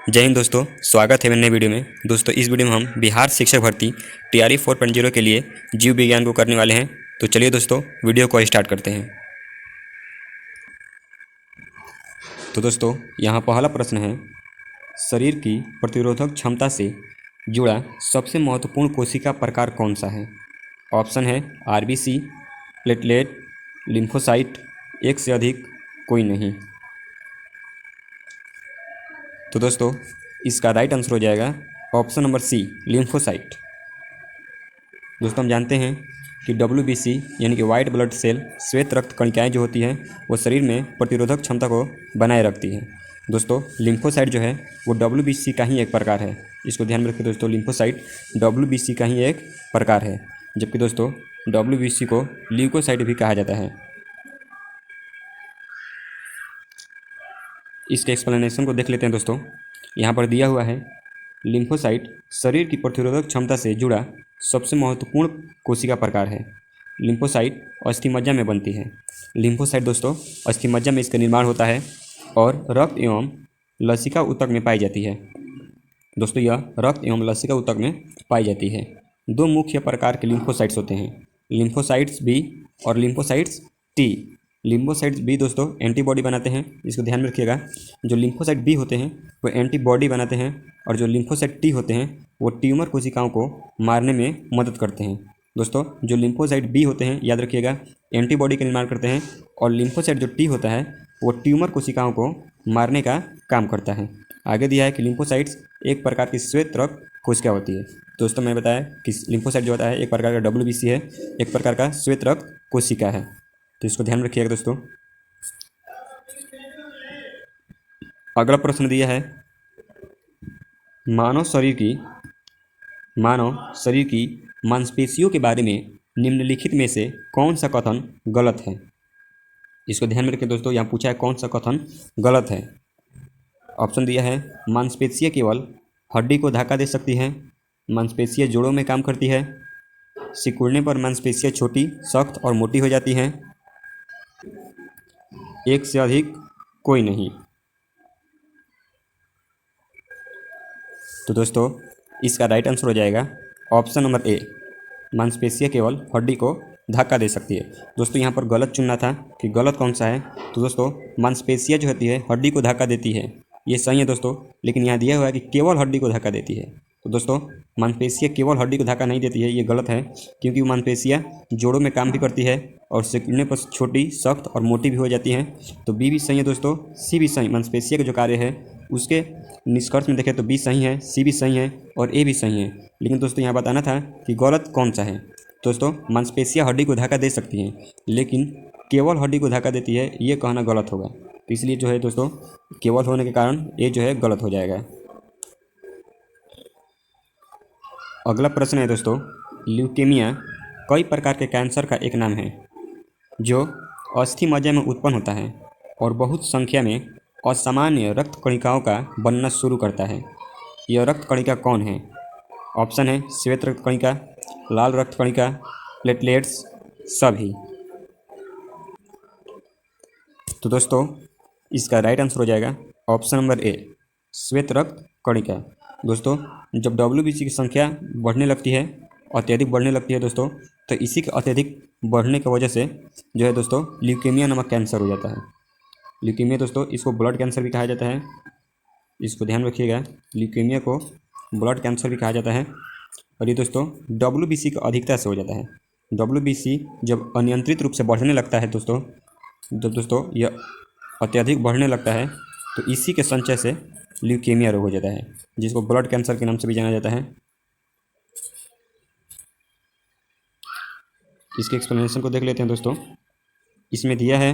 जय हिंद दोस्तों, स्वागत है मेरे नए वीडियो में। दोस्तों इस वीडियो में हम बिहार शिक्षक भर्ती टीआरई 4.0 के लिए जीव विज्ञान को करने वाले हैं। तो चलिए दोस्तों वीडियो को स्टार्ट करते हैं। तो दोस्तों यहाँ पहला प्रश्न है, शरीर की प्रतिरोधक क्षमता से जुड़ा सबसे महत्वपूर्ण कोशिका प्रकार कौन सा है? ऑप्शन है आरबीसी, प्लेटलेट, लिम्फोसाइट, एक से अधिक, कोई नहीं। तो दोस्तों इसका राइट आंसर हो जाएगा ऑप्शन नंबर सी, लिम्फोसाइट। दोस्तों हम जानते हैं कि WBC यानी कि वाइट ब्लड सेल, श्वेत रक्त कणिकाएँ जो होती हैं वो शरीर में प्रतिरोधक क्षमता को बनाए रखती हैं। दोस्तों लिम्फोसाइट जो है वो WBC का ही एक प्रकार है। इसको ध्यान में रखिए दोस्तों, लिम्फोसाइट WBC का ही एक प्रकार है, जबकि दोस्तों WBC को ल्यूकोसाइट भी कहा जाता है। इसके एक्सप्लेनेशन को देख लेते हैं दोस्तों। यहाँ पर दिया हुआ है, लिम्फोसाइट शरीर की प्रतिरोधक क्षमता से जुड़ा सबसे महत्वपूर्ण कोशिका प्रकार है। लिम्फोसाइट अस्थिमज्जा में बनती है। लिम्फोसाइट दोस्तों अस्थिमज्जा में इसका निर्माण होता है और रक्त एवं लसिका ऊतक में पाई जाती है। दोस्तों यह रक्त एवं लसिका ऊतक में पाई जाती है। दो मुख्य प्रकार के लिम्फोसाइट्स होते हैं, लिम्फोसाइट्स बी और लिम्फोसाइट्स टी। लिम्फोसाइट्स बी दोस्तों एंटीबॉडी बनाते हैं, इसको ध्यान में रखिएगा। जो लिम्फोसाइट बी होते हैं वो एंटीबॉडी बनाते हैं और जो लिम्फोसाइट टी होते हैं वो ट्यूमर कोशिकाओं को मारने में मदद करते हैं। दोस्तों जो लिम्फोसाइट बी होते हैं याद रखिएगा एंटीबॉडी का निर्माण करते हैं, और लिम्फोसाइट जो टी होता है वो ट्यूमर कोशिकाओं को मारने का काम करता है। आगे दिया है कि लिम्फोसाइट्स एक प्रकार की श्वेत रक्त कोशिका होती है। दोस्तों मैं बताया कि लिम्फोसाइट जो होता है एक प्रकार का WBC है, एक प्रकार का श्वेत रक्त कोशिका है। तो इसको ध्यान रखिएगा दोस्तों। अगला प्रश्न दिया है, मानव शरीर की मांसपेशियों के बारे में निम्नलिखित में से कौन सा कथन गलत है? इसको ध्यान में रखिए दोस्तों, यहाँ पूछा है कौन सा कथन गलत है। ऑप्शन दिया है, मांसपेशियाँ केवल हड्डी को धक्का दे सकती हैं, मांसपेशियाँ जोड़ों में काम करती है, सिकुड़ने पर मांसपेशियाँ छोटी, सख्त और मोटी हो जाती हैं, एक से अधिक, कोई नहीं। तो दोस्तों इसका राइट आंसर हो जाएगा ऑप्शन नंबर ए, मांसपेशियाँ केवल हड्डी को धक्का दे सकती है। दोस्तों यहाँ पर गलत चुनना था कि गलत कौन सा है। तो दोस्तों मांसपेशियाँ जो होती है हड्डी को धक्का देती है, ये सही है दोस्तों, लेकिन यहाँ दिया हुआ है कि केवल हड्डी को धक्का देती है। तो दोस्तों मांसपेशियाँ केवल हड्डी को धक्का नहीं देती है, ये गलत है, क्योंकि वो मांसपेशियाँ जोड़ों में काम भी करती है और सिकुड़ने पर छोटी, सख्त और मोटी भी हो जाती हैं। तो बी भी सही है दोस्तों, सी भी सही। मांसपेशियाँ का जो कार्य है उसके निष्कर्ष में देखें तो बी सही है, सी भी सही है और ए भी सही है। लेकिन दोस्तों यहाँ बताना था कि गलत कौन सा है। दोस्तों मांसपेशियाँ हड्डी को धक्का दे सकती हैं, लेकिन केवल हड्डी को धक्का देती है, ये कहना गलत होगा। तो इसलिए जो है दोस्तों केवल होने के कारण ये जो है गलत हो जाएगा। अगला प्रश्न है दोस्तों, ल्यूकेमिया कई प्रकार के कैंसर का एक नाम है जो अस्थिमज्जा में उत्पन्न होता है और बहुत संख्या में असामान्य रक्त कणिकाओं का बनना शुरू करता है। यह रक्त कणिका कौन है? ऑप्शन है श्वेत रक्त कणिका, लाल रक्त कणिका, प्लेटलेट्स, सभी। तो दोस्तों इसका राइट आंसर हो जाएगा ऑप्शन नंबर ए, श्वेत रक्त कणिका। दोस्तों जब WBC की संख्या बढ़ने लगती है, अत्यधिक बढ़ने लगती है दोस्तों, तो इसी के अत्यधिक बढ़ने की वजह से जो है दोस्तों ल्यूकेमिया नामक कैंसर हो जाता है। ल्यूकेमिया दोस्तों इसको ब्लड कैंसर भी कहा जाता है, इसको ध्यान रखिएगा, ल्यूकेमिया को ब्लड कैंसर भी कहा जाता है। और ये दोस्तों WBC की अधिकता से हो जाता है। WBC जब अनियंत्रित रूप से बढ़ने लगता है दोस्तों, जब दोस्तों यह अत्यधिक बढ़ने लगता है तो इसी के संचय से ल्यूकेमिया रोग हो जाता है, जिसको ब्लड कैंसर के नाम से भी जाना जाता है। इसके एक्सप्लेनेशन को देख लेते हैं दोस्तों। इसमें दिया है,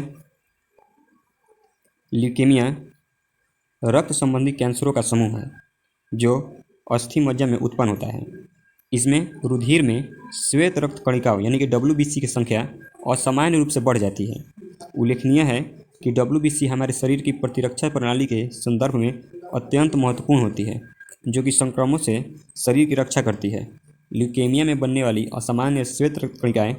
ल्यूकेमिया रक्त संबंधी कैंसरों का समूह है जो अस्थिमज्जा में उत्पन्न होता है। इसमें रुधिर में श्वेत रक्त कणिकाओं यानी कि WBC की संख्या असामान्य रूप से बढ़ जाती है। उल्लेखनीय है कि WBC हमारे शरीर की प्रतिरक्षा प्रणाली के संदर्भ में अत्यंत महत्वपूर्ण होती है, जो कि संक्रमणों से शरीर की रक्षा करती है। ल्यूकेमिया में बनने वाली असामान्य श्वेत रक्त कणिकाएँ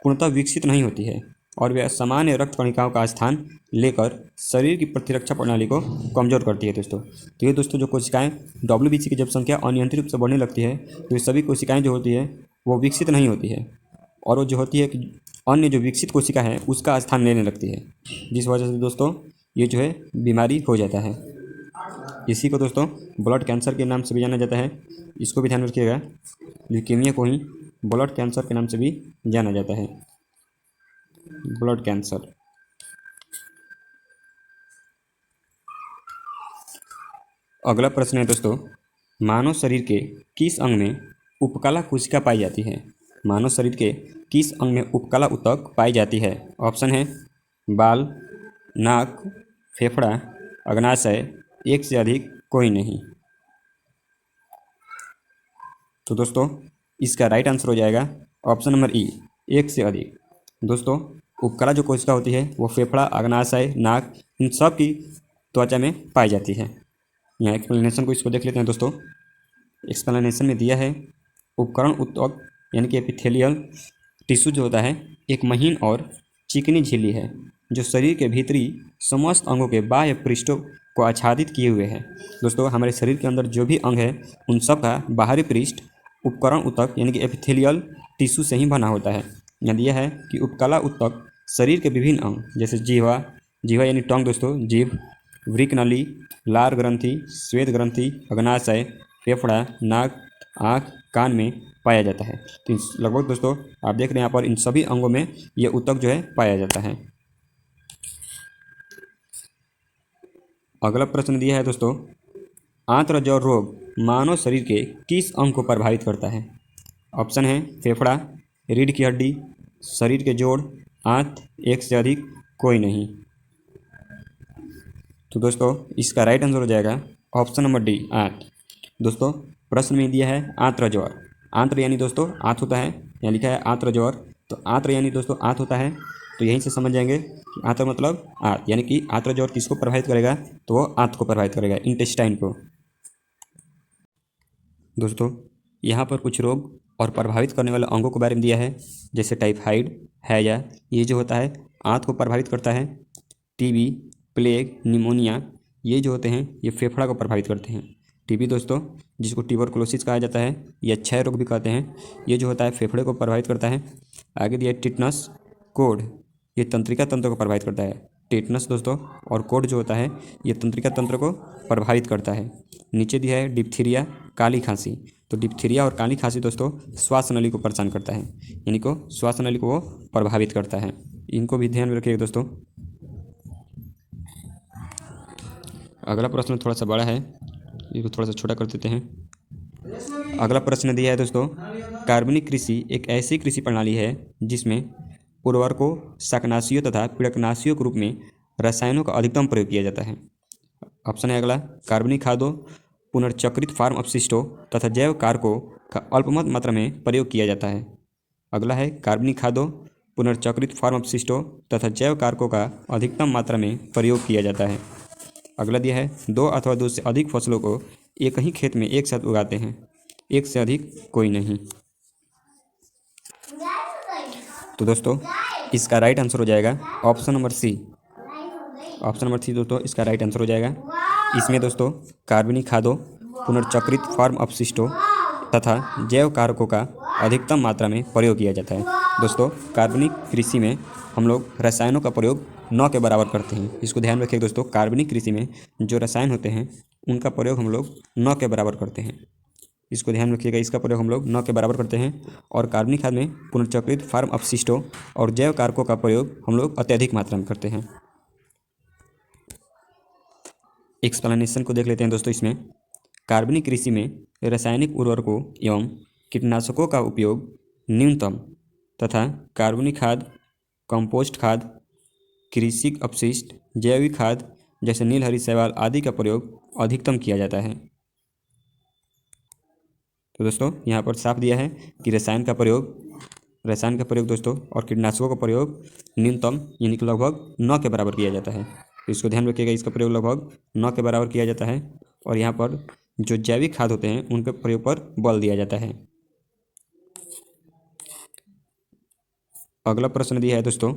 पूर्णतः विकसित नहीं होती है और वे सामान्य रक्त कणिकाओं का स्थान लेकर शरीर की प्रतिरक्षा प्रणाली को कमजोर करती है दोस्तों। तो ये दोस्तों जो कोशिकाएं WBC की जब संख्या अनियंत्रित रूप से बढ़ने लगती है तो ये सभी कोशिकाएं जो होती है वो विकसित नहीं होती है, और वो जो होती है कि अन्य जो विकसित कोशिका है उसका स्थान लेने लगती है, जिस वजह से दोस्तों ये जो है बीमारी हो जाता है। इसी को दोस्तों ब्लड कैंसर के नाम से भी जाना जाता है, इसको भी ध्यान रखिएगा। ल्यूकेमिया को ही ब्लड कैंसर के नाम से भी जाना जाता है, ब्लड कैंसर। अगला प्रश्न है दोस्तों, मानव शरीर के किस अंग में उपकला कोशिका पाई जाती है? मानव शरीर के किस अंग में उपकला ऊतक पाई जाती है? ऑप्शन है बाल, नाक, फेफड़ा, अग्नाशय, एक से अधिक कोई नहीं। तो दोस्तों इसका राइट आंसर हो जाएगा ऑप्शन नंबर ई, एक से अधिक। दोस्तों उपकला जो कोशिका होती है वो फेफड़ा, अग्नाशय, नाक, इन सब की त्वचा में पाई जाती है। यहाँ एक्सप्लेनेशन को इसको देख लेते हैं दोस्तों। एक्सप्लेनेशन में दिया है उपकरण ऊतक यानी कि एपिथेलियल टिश्यू जो होता है एक महीन और चिकनी झिल्ली है जो शरीर के भीतरी समस्त अंगों के बाह्य पृष्ठों को आच्छादित किए हुए है। दोस्तों हमारे शरीर के अंदर जो भी अंग है उन सब का बाहरी पृष्ठ उपकरण ऊतक यानी कि एपिथेलियल टिश्यू से ही बना होता है। यहाँ दिया है कि उपकला ऊतक शरीर के विभिन्न अंग जैसे जीवा, जीवा यानी टंग दोस्तों, जीभ, वृक्कनली, लार ग्रंथि, श्वेत ग्रंथि, अग्नाशय, फेफड़ा, नाक, आँख, कान में पाया जाता है। तो लगभग दोस्तों आप देख रहे हैं यहाँ पर इन सभी अंगों में ये ऊतक जो है पाया जाता है। अगला प्रश्न दिया है दोस्तों, आंत्रजौर रोग मानव शरीर के किस अंग को प्रभावित करता है? ऑप्शन है फेफड़ा, रीढ़ की हड्डी, शरीर के जोड़, आंत, एक से अधिक कोई नहीं। तो दोस्तों इसका राइट आंसर हो जाएगा ऑप्शन नंबर डी, आंत। दोस्तों प्रश्न में दिया है आंत्रजौर। आंत्र यानी दोस्तों आंत होता है, यहाँ लिखा है आंत्रजौर, तो आंत्र यानी दोस्तों आंत होता है, तो यहीं से समझ जाएंगे कि आंत्र मतलब आंत, यानी कि आंत्रजौर किसको प्रभावित करेगा? तो वो आंत को प्रभावित करेगा, इंटेस्टाइन को। दोस्तों यहाँ पर कुछ रोग और प्रभावित करने वाले अंगों के बारे में दिया है, जैसे टाइफाइड, हैजा, ये जो होता है आंत को प्रभावित करता है। टीबी, प्लेग, निमोनिया, ये जो होते हैं ये फेफड़ा को प्रभावित करते हैं। टीबी दोस्तों जिसको ट्यूबरकुलोसिस कहा जाता है या क्षय रोग भी कहते हैं, ये जो होता है फेफड़े को प्रभावित करता है। आगे दिया टिटनस, कोढ़, ये तंत्रिका तंत्र को प्रभावित करता है। टिटनस दोस्तों और कोढ़ जो होता है ये तंत्रिका तंत्र को प्रभावित करता है। नीचे दिया है डिप्थीरिया, काली खांसी, तो डिप्थीरिया और काली खांसी दोस्तों श्वास नली को परेशान करता है, यानी को श्वास नली को वो प्रभावित करता है। इनको भी ध्यान में रखिएगा दोस्तों। अगला प्रश्न थोड़ा सा बड़ा है, इसको थोड़ा सा छोटा कर देते हैं। अगला प्रश्न दिया है दोस्तों, कार्बनिक कृषि एक ऐसी कृषि प्रणाली है जिसमें उर्वरकों, शाकनाशियों तथा पीड़कनाशियों के रूप में रसायनों का अधिकतम प्रयोग किया जाता है। ऑप्शन है अगला कार्बनिक खादों, पुनर्चक्रित फार्म अपशिष्टों तथा जैव कारकों का अल्पमत मात्रा में प्रयोग किया जाता है। अगला है कार्बनिक खादों, पुनर्चक्रित फार्म अपशिष्टों तथा जैव कारकों का अधिकतम मात्रा में प्रयोग किया जाता है। अगला दिया है दो अथवा दो से अधिक फसलों को एक ही खेत में एक साथ उगाते हैं, एक से अधिक कोई नहीं। तो दोस्तों इसका राइट आंसर हो जाएगा option number C. Option number C दोस्तों इसका राइट आंसर हो जाएगा। इसमें दोस्तों कार्बनिक खादों, पुनर्चक्रित फार्म अपशिष्टों तथा जैव कारकों का अधिकतम मात्रा में प्रयोग किया जाता है। दोस्तों कार्बनिक कृषि में हम लोग रसायनों का प्रयोग न के बराबर करते हैं, इसको ध्यान रखिए दोस्तों। कार्बनिक कृषि में जो रसायन होते हैं उनका प्रयोग हम लोग न के बराबर करते हैं, इसको ध्यान रखिएगा। इसका प्रयोग हम लोग न के बराबर करते हैं। और कार्बनिक खाद में पुनर्चक्रित फार्म अपशिष्टों और जैव कारकों का प्रयोग हम लोग अत्यधिक मात्रा में करते हैं। एक्सप्लेनेशन को देख लेते हैं दोस्तों। इसमें कार्बनिक कृषि में रासायनिक उर्वरकों एवं कीटनाशकों का उपयोग न्यूनतम तथा कार्बनिक खाद, कंपोस्ट खाद, कृषि अपशिष्ट, जैविक खाद जैसे नीलहरी शैवाल आदि का प्रयोग अधिकतम किया जाता है। तो दोस्तों यहाँ पर साफ दिया है कि रसायन का प्रयोग दोस्तों और कीटनाशकों का प्रयोग न्यूनतम यानी कि लगभग 9 के बराबर किया जाता है। तो इसको ध्यान रखिएगा, इसका प्रयोग लगभग 9 के बराबर किया जाता है। और यहाँ पर जो जैविक खाद होते हैं उनके प्रयोग पर बल दिया जाता है। अगला प्रश्न दिया है दोस्तों,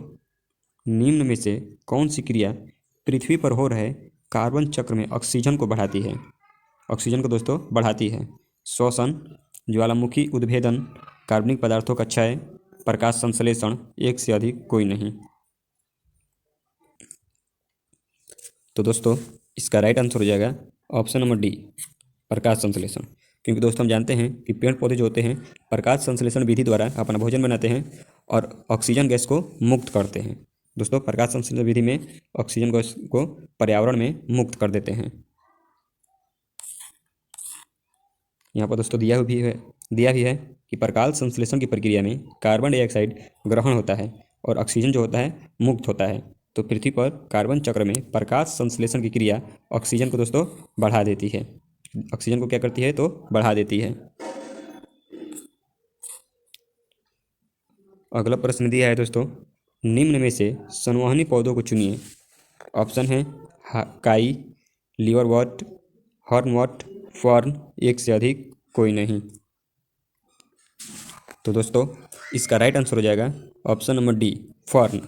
निम्न में से कौन सी क्रिया पृथ्वी पर हो रहे कार्बन चक्र में ऑक्सीजन को बढ़ाती है? ऑक्सीजन को दोस्तों बढ़ाती है। श्वसन, ज्वालामुखी उद्भेदन, कार्बनिक पदार्थों का क्षय, प्रकाश संश्लेषण, एक से अधिक कोई नहीं। तो दोस्तों इसका राइट आंसर हो जाएगा ऑप्शन नंबर डी, प्रकाश संश्लेषण। क्योंकि दोस्तों हम जानते हैं कि पेड़ पौधे जो होते हैं प्रकाश संश्लेषण विधि द्वारा अपना भोजन बनाते हैं और ऑक्सीजन गैस को मुक्त करते हैं। दोस्तों प्रकाश संश्लेषण विधि में ऑक्सीजन गैस को पर्यावरण में मुक्त कर देते हैं। यहाँ पर दोस्तों दिया भी है कि प्रकाश संश्लेषण की प्रक्रिया में कार्बन डाइऑक्साइड ग्रहण होता है और ऑक्सीजन जो होता है मुक्त होता है। तो पृथ्वी पर कार्बन चक्र में प्रकाश संश्लेषण की क्रिया ऑक्सीजन को दोस्तों बढ़ा देती है। ऑक्सीजन को क्या करती है? तो बढ़ा देती है। अगला प्रश्न दिया है दोस्तों, निम्न में से संवहनी पौधों को चुनिए। ऑप्शन है काई, लीवरवॉट, हॉर्नवॉट, फर्न, एक से अधिक कोई नहीं। तो दोस्तों इसका राइट आंसर हो जाएगा option number D, fern.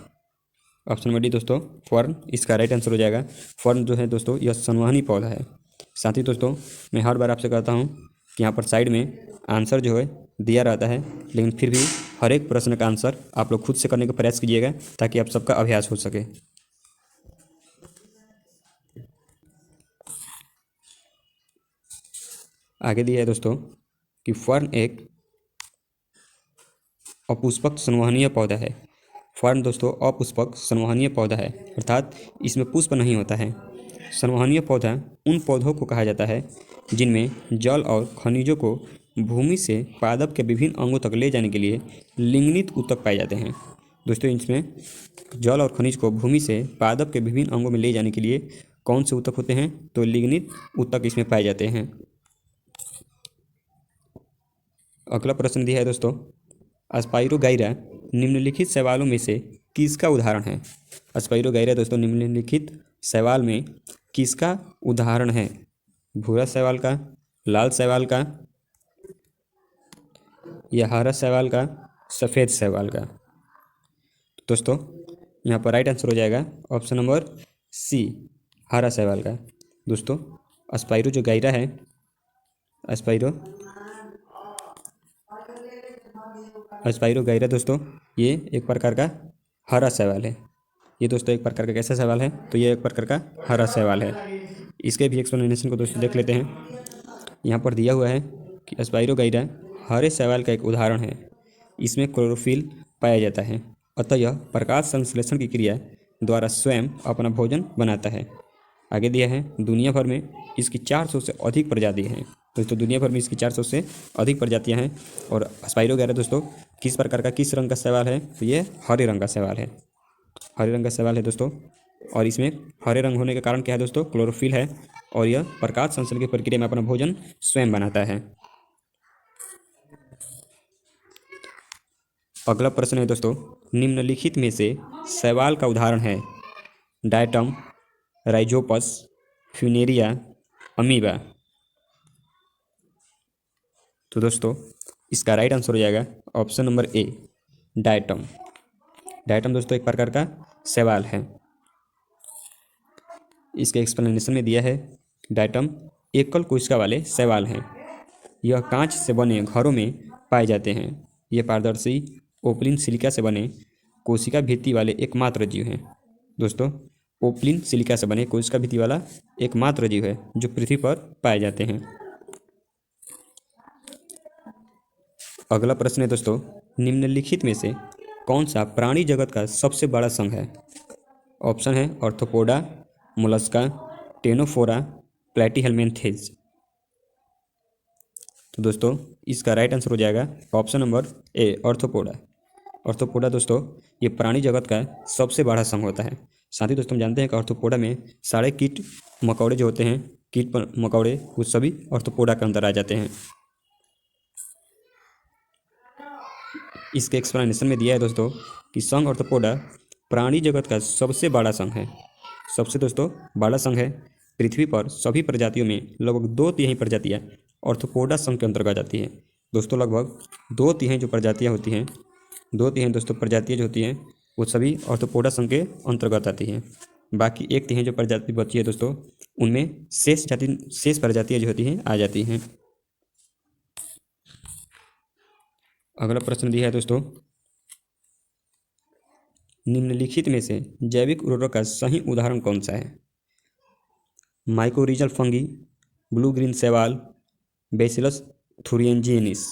Option number D दोस्तों फर्न इसका राइट आंसर हो जाएगा। फर्न जो है दोस्तों यह संवहनी पौधा है। साथ ही दोस्तों मैं हर बार आपसे कहता हूँ कि यहाँ पर साइड में आंसर जो है दिया रहता है, लेकिन फिर भी हर एक प्रश्न का आंसर आप लोग खुद से करने का प्रयास कीजिएगा ताकि आप सबका अभ्यास हो सके। आगे दिया है दोस्तों कि फर्न एक अपुष्पक संवहनीय पौधा है। फर्न दोस्तों अपुष्पक संवहनीय पौधा है, अर्थात इसमें पुष्प नहीं होता है। संवहनीय पौधा उन पौधों को कहा जाता है जिनमें जल और खनिजों को भूमि से पादप के विभिन्न अंगों तक ले जाने के लिए लिग्नित ऊतक पाए जाते हैं। दोस्तों इसमें जल और खनिज को भूमि से पादप के विभिन्न अंगों में ले जाने के लिए कौन से ऊतक होते हैं? तो लिग्नित ऊतक इसमें पाए जाते हैं। अगला प्रश्न दिया है दोस्तों, स्पाइरोगाइरा निम्नलिखित शैवालों में से किसका उदाहरण है? स्पाइरोगाइरा दोस्तों निम्नलिखित शैवाल में किसका उदाहरण है? भूरा शैवाल का, लाल शैवाल का, या हरा शैवाल का, सफ़ेद शैवाल का? दोस्तों यहाँ पर राइट आंसर हो जाएगा ऑप्शन नंबर सी, हरा शैवाल का। दोस्तों स्पाइरो जो गाइरा है, स्पाइरोगाइरा दोस्तों ये एक प्रकार का हरा शैवाल है। ये दोस्तों एक प्रकार का कैसा शैवाल है? तो ये एक प्रकार का हरा शैवाल है। इसके भी एक्सप्लेनेशन को दोस्तों देख लेते हैं। यहाँ पर दिया हुआ है कि स्पाइरोगाइरा हरे शैवाल का एक उदाहरण है। इसमें क्लोरोफिल पाया जाता है, अतः यह प्रकाश संश्लेषण की क्रिया द्वारा स्वयं अपना भोजन बनाता है। आगे दिया है दुनिया भर में इसकी 400 से अधिक प्रजातियाँ हैं। दोस्तों दुनिया भर में इसकी 400 से अधिक प्रजातियां हैं। और स्पाइरोगाइरा दोस्तों किस प्रकार का, किस रंग का शैवाल है? तो ये हरे रंग का शैवाल है। हरे रंग का शैवाल है दोस्तों। और इसमें हरे रंग होने का कारण क्या है दोस्तों? क्लोरोफिल है। और यह प्रकाश संश्लेषण की प्रक्रिया में अपना भोजन स्वयं बनाता है। अगला प्रश्न है दोस्तों, निम्नलिखित में से शैवाल का उदाहरण है? Diatom, Rhizopus, Funaria, amoeba. तो दोस्तों इसका राइट आंसर हो जाएगा option number A, diatom. Diatom दोस्तों एक प्रकार का शैवाल है। इसके एक्सप्लेनेशन में दिया है डायटम एकल कोशिका वाले शैवाल हैं। यह कांच से बने घरों में पाए जाते हैं। यह पारदर्शी ओपलिन सिलिका से बने कोशिका भित्ति वाले एकमात्र जीव हैं। दोस्तों ओपलिन सिलिका से बने कोशिका भित्ति वाला एकमात्र जीव है जो पृथ्वी पर पाए जाते हैं। अगला प्रश्न है दोस्तों, निम्नलिखित में से कौन सा प्राणी जगत का सबसे बड़ा संघ है? ऑप्शन है ऑर्थोपोडा, मोलस्का, टेनोफोरा, प्लैटीहेल्मिन्थेज। तो दोस्तों इसका राइट आंसर हो जाएगा option number A, arthropoda. Arthropoda दोस्तों ये प्राणी जगत का सबसे बड़ा संघ होता है। साथ ही दोस्तों हम जानते हैं कि ऑर्थोपोडा में सारे कीट मकोड़े जो होते हैं, कीट मकोड़े, वो सभी ऑर्थोपोडा के अंदर आ जाते हैं। इसके एक्सप्लेनेशन में दिया है दोस्तों कि संघ ऑर्थोपोडा प्राणी जगत का सबसे बड़ा संघ है। सबसे दोस्तों बड़ा संघ है। पृथ्वी पर सभी प्रजातियों में लगभग 2/3 प्रजातियाँ ऑर्थोपोडा संघ के अंतर्गत आती हैं। दोस्तों लगभग 2/3 जो प्रजातियाँ होती हैं, 2/3 दोस्तों प्रजातियाँ जो होती हैं वो सभी ऑर्थोपोडा संघ के अंतर्गत आती हैं। बाकी एक तिहाई जो प्रजाति बची है दोस्तों, उनमें शेष प्रजातियाँ जो होती हैं आ जाती हैं। अगला प्रश्न दिया है दोस्तों, निम्नलिखित में से जैविक उर्वरक का सही उदाहरण कौन सा है? माइकोरिजल फंगी, ब्लू ग्रीन शैवाल, बैसिलस थुरिनजेनिस।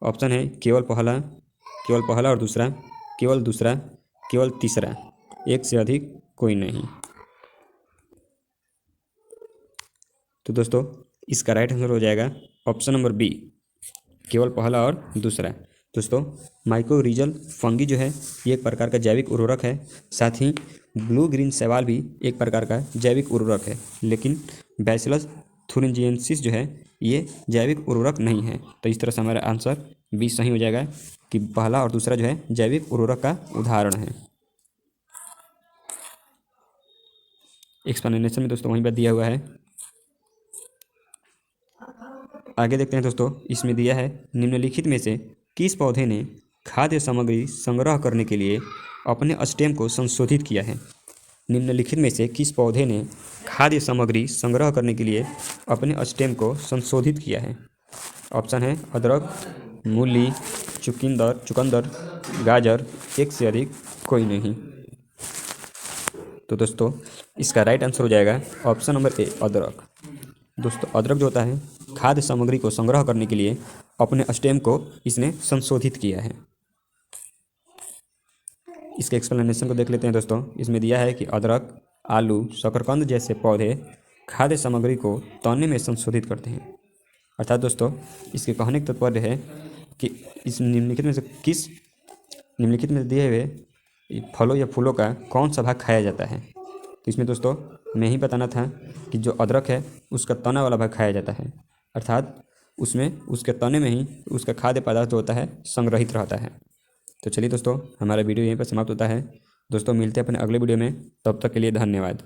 ऑप्शन है केवल पहला और दूसरा, केवल दूसरा, केवल तीसरा, एक से अधिक कोई नहीं। तो दोस्तों इसका राइट आंसर हो जाएगा ऑप्शन नंबर बी, केवल पहला और दूसरा। दोस्तों माइकोरिजल फंगी जो है ये एक प्रकार का जैविक उर्वरक है, साथ ही ब्लू ग्रीन शैवाल भी एक प्रकार का जैविक उर्वरक है, लेकिन बैसिलस थुरिनजेंसिस जो है ये जैविक उर्वरक नहीं है। तो इस तरह से हमारा आंसर बी सही हो जाएगा कि पहला और दूसरा जो है जैविक उर्वरक का उदाहरण है। एक्सप्लेनेशन में दोस्तों वहीं पर दिया हुआ है। आगे देखते हैं दोस्तों, इसमें दिया है निम्नलिखित में से किस पौधे ने खाद्य सामग्री संग्रह करने के लिए अपने स्टेम को संशोधित किया है? निम्नलिखित में से किस पौधे ने खाद्य सामग्री संग्रह करने के लिए अपने स्टेम को संशोधित किया है? ऑप्शन है अदरक, मूली, चुकंदर, गाजर, एक से अधिक कोई नहीं। तो दोस्तों इसका राइट आंसर हो जाएगा ऑप्शन नंबर ए अदरक। दोस्तों अदरक जो होता है खाद्य सामग्री को संग्रह करने के लिए अपने स्टेम को इसने संशोधित किया है। इसके एक्सप्लेनेशन को देख लेते हैं दोस्तों। इसमें दिया है कि अदरक, आलू, शकरकंद जैसे पौधे खाद्य सामग्री को तौलने में संशोधित करते हैं। अर्थात दोस्तों इसके कहने का तात्पर्य है कि इस निम्नलिखित में दिए हुए फलों या फूलों का कौन सा भाग खाया जाता है। तो इसमें दोस्तों मैं ही बताना था कि जो अदरक है उसका तना वाला भाग खाया जाता है, अर्थात उसमें उसके तने में ही उसका खाद्य पदार्थ जो होता है संग्रहित रहता है। तो चलिए दोस्तों हमारा वीडियो यहीं पर समाप्त होता है। दोस्तों मिलते हैं अपने अगले वीडियो में, तब तक के लिए धन्यवाद।